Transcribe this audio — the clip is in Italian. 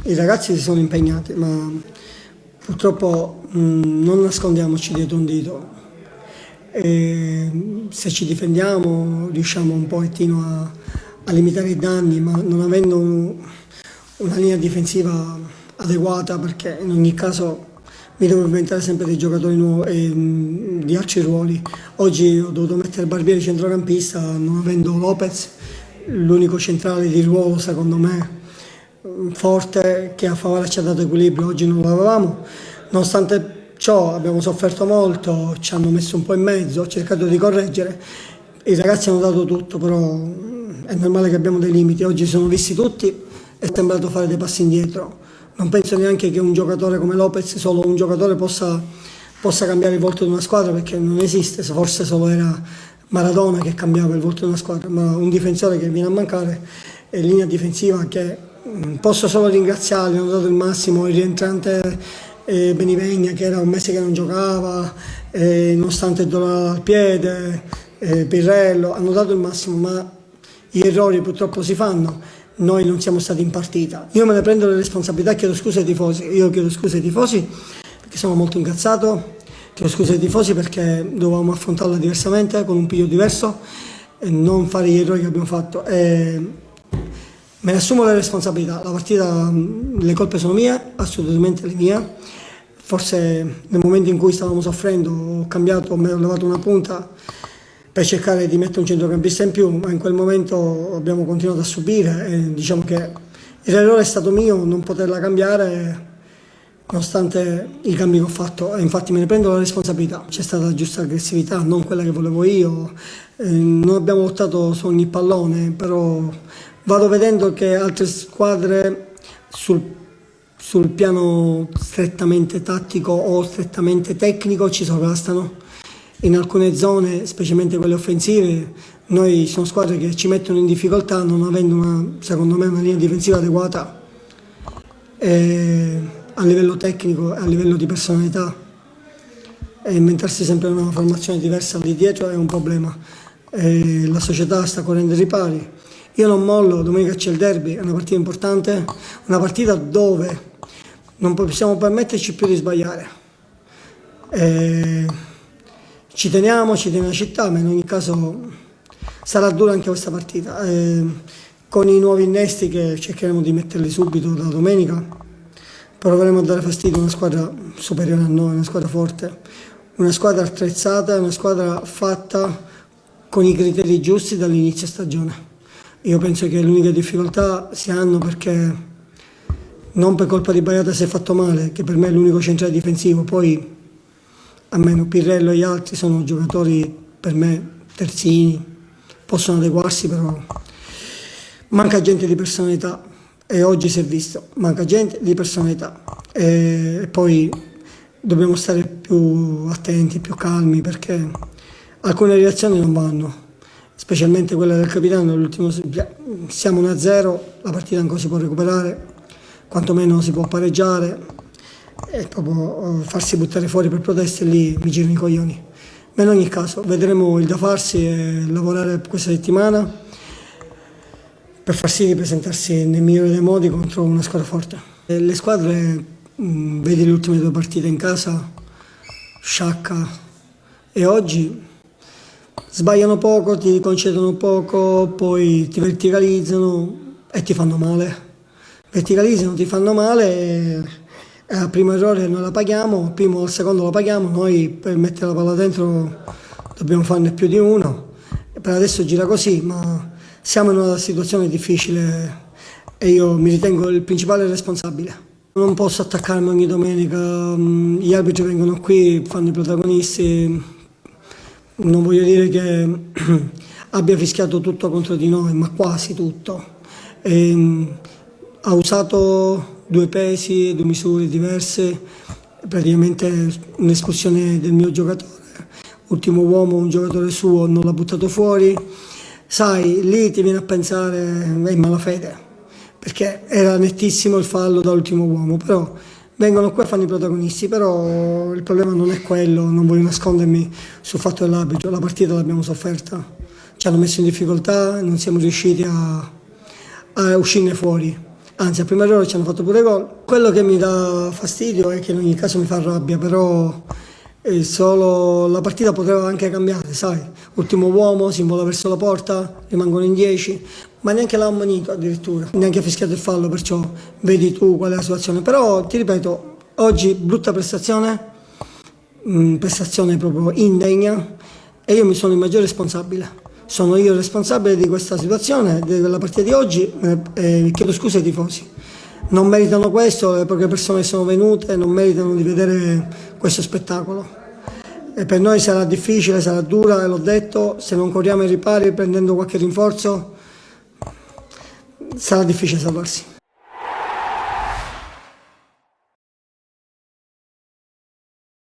I ragazzi si sono impegnati, ma purtroppo non nascondiamoci dietro un dito. E se ci difendiamo riusciamo un pochettino a limitare i danni, ma non avendo una linea difensiva adeguata, perché in ogni caso mi devo inventare sempre dei giocatori nuovi di altri ruoli. Oggi ho dovuto mettere Barbieri centrocampista, non avendo Lopez, l'unico centrale di ruolo secondo me forte, che a Favara ci ha dato equilibrio. Oggi non l'avevamo, nonostante ciò abbiamo sofferto molto, ci hanno messo un po' in mezzo, ho cercato di correggere, i ragazzi hanno dato tutto, però è normale che abbiamo dei limiti. Oggi sono visti tutti, è sembrato fare dei passi indietro. Non penso neanche che un giocatore come Lopez, solo un giocatore possa cambiare il volto di una squadra, perché non esiste, forse solo era Maradona che cambiava il volto di una squadra, ma un difensore che viene a mancare è linea difensiva, che posso solo ringraziarli, hanno dato il massimo. Il rientrante Benivegna, che era un mese che non giocava, nonostante il dolore al piede, Pirrello, hanno dato il massimo, ma gli errori purtroppo si fanno. Noi non siamo stati in partita. Io me ne prendo le responsabilità e chiedo scusa ai tifosi. Io chiedo scusa ai tifosi perché sono molto incazzato, chiedo scusa ai tifosi perché dovevamo affrontarla diversamente, con un piglio diverso, e non fare gli errori che abbiamo fatto. Me ne assumo le responsabilità. La partita, le colpe sono mie, assolutamente le mie. Forse nel momento in cui stavamo soffrendo ho cambiato, ho levato una punta per cercare di mettere un centrocampista in più, ma in quel momento abbiamo continuato a subire e diciamo che l'errore è stato mio non poterla cambiare nonostante i cambi che ho fatto, e infatti me ne prendo la responsabilità. C'è stata la giusta aggressività, non quella che volevo io, non abbiamo lottato su ogni pallone, però vado vedendo che altre squadre sul piano strettamente tattico o strettamente tecnico ci sovrastano. In alcune zone, specialmente quelle offensive, noi sono squadre che ci mettono in difficoltà non avendo secondo me una linea difensiva adeguata a livello tecnico e a livello di personalità, e inventarsi sempre una formazione diversa lì dietro è un problema. La società sta correndo ai ripari. Io non mollo, domenica c'è il derby, è una partita importante, una partita dove non possiamo permetterci più di sbagliare. Ci teniamo la città, ma in ogni caso sarà dura anche questa partita. Con i nuovi innesti che cercheremo di metterli subito da domenica, proveremo a dare fastidio a una squadra superiore a noi, una squadra forte, una squadra attrezzata, una squadra fatta con i criteri giusti dall'inizio stagione. Io penso che l'unica difficoltà si hanno perché non per colpa di Baiata si è fatto male, che per me è l'unico centrale difensivo, poi almeno Pirrello e gli altri sono giocatori per me terzini, possono adeguarsi, però manca gente di personalità, e oggi si è visto, manca gente di personalità, e poi dobbiamo stare più attenti, più calmi, perché alcune reazioni non vanno, specialmente quella del capitano. Siamo 1-0, la partita ancora si può recuperare, quantomeno si può pareggiare, e proprio farsi buttare fuori per proteste, lì mi girano i coglioni. Ma in ogni caso vedremo il da farsi e lavorare questa settimana per far sì di presentarsi nel migliore dei modi contro una squadra forte. Le squadre, vedi le ultime due partite in casa, Sciacca e oggi, sbagliano poco, ti concedono poco, poi ti verticalizzano e ti fanno male. Verticalizzano, ti fanno male, e al primo errore noi la paghiamo, al primo o al secondo la paghiamo. Noi per mettere la palla dentro dobbiamo farne più di uno. Per adesso gira così, ma siamo in una situazione difficile e io mi ritengo il principale responsabile. Non posso attaccarmi ogni domenica, gli arbitri vengono qui, fanno i protagonisti. Non voglio dire che abbia fischiato tutto contro di noi, ma quasi tutto. Ha usato due pesi, due misure diverse, praticamente un'espulsione del mio giocatore. Ultimo uomo, un giocatore suo non l'ha buttato fuori. Sai, lì ti viene a pensare è malafede, perché era nettissimo il fallo da ultimo uomo, però vengono qua e fanno i protagonisti. Però il problema non è quello, non voglio nascondermi sul fatto dell'arbitro. La partita l'abbiamo sofferta, ci hanno messo in difficoltà, non siamo riusciti a uscirne fuori. anzi al primo errore ci hanno fatto pure gol. Quello che mi dà fastidio è che in ogni caso mi fa rabbia, però solo la partita poteva anche cambiare, sai, ultimo uomo, si invola verso la porta, rimangono in 10, ma neanche l'ha ammonito addirittura, neanche ha fischiato il fallo, perciò vedi tu qual è la situazione. Però ti ripeto, oggi brutta prestazione, prestazione proprio indegna, e io mi sono il maggiore responsabile. Sono io il responsabile di questa situazione, della partita di oggi, e chiedo scusa ai tifosi. Non meritano questo, le poche persone che sono venute non meritano di vedere questo spettacolo. E per noi sarà difficile, sarà dura, e l'ho detto, se non corriamo ai ripari prendendo qualche rinforzo, sarà difficile salvarsi.